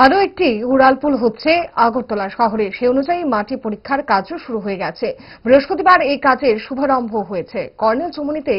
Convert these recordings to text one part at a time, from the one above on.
আরও একটি উড়ালপুল হচ্ছে আগরতলা শহরে। সে অনুযায়ী মাটি পরীক্ষার কাজও শুরু হয়ে গেছে। বৃহস্পতিবার এই কাজের শুভারম্ভ হয়েছে। কর্নেল চৌমুহনীতে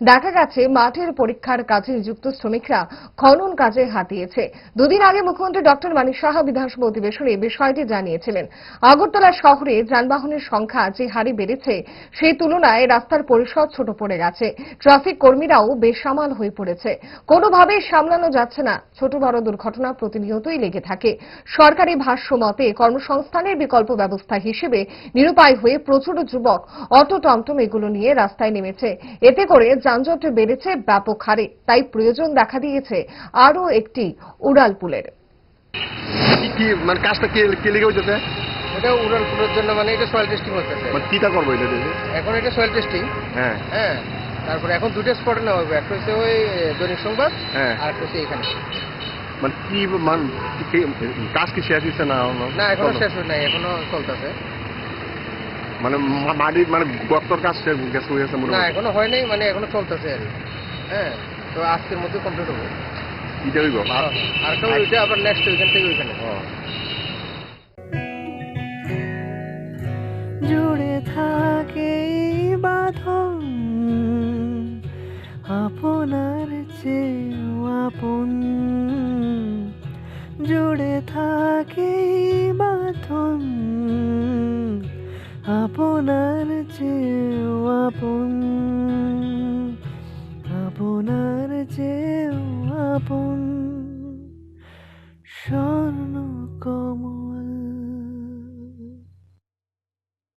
দেখা গেছে মাটির পরীক্ষার কাজে নিযুক্ত শ্রমিকরা খনন কাজে হাত দিয়েছে। দুদিন আগে মুখ্যমন্ত্রী ডক্টর মানিক সাহা বিধানসভা অধিবেশনে বিষয়টি জানিয়েছিলেন। আগরতলা শহরে যানবাহনের সংখ্যা যে হারে বেড়েছে সেই তুলনায় রাস্তার পরিসর ছোট পড়ে গেছে। ট্রাফিক কর্মীরাও বেসামাল হয়ে পড়েছে। কোনোভাবেই সামলানো যাচ্ছে না। ছোট বড় দুর্ঘটনা প্রতিনিয়তই লেগে থাকে। সরকারি ভাষ্য মতে কর্মসংস্থানের বিকল্প ব্যবস্থা হিসেবে নিরুপায় হয়ে প্রচুর যুবক অটো টমটম এগুলো নিয়ে রাস্তায় নেমেছে। এতে করে যানজট বেড়েছে ব্যাপক হারে। তাই প্রয়োজন দেখা দিয়েছে আরও একটি উড়ালপুলের। মানে কাজটা কে লেগে হইতেছে? এটা উড়ালপুলের জন্য, মানে এটা সয়েল টেস্টিং হচ্ছে। মানে কিটা করবো এটা? এখন এটা সয়েল টেস্টিং। হ্যাঁ হ্যাঁ, তারপরে এখন দুটো স্পটে নেওয়া হবে। একটা হচ্ছে ওই দৈনিক সংবাদ, হ্যাঁ, আর একটা হচ্ছে এখানে। মানে কি কাজ কি শেষ হচ্ছে না? না, এখনো শেষ হয় নাই, এখনো চলতেছে। মানে মাটির মানে গর্তর কাজ শেষ হয়ে গেছে? না, এখনো হয় নাই, মানে এখনো চলতেছে আর কি। হ্যাঁ, তো আজকের মধ্যে কমপ্লিট হবে। এটা হইব আর একটা ওইটা আবার নেক্সট ওইখান থেকে ওইখানে। জুড়ে থাকে বাঁধন আপনার চেয়েও আপন, জুড়ে থাকে বাঁধন আপনার চেয়েও আপন।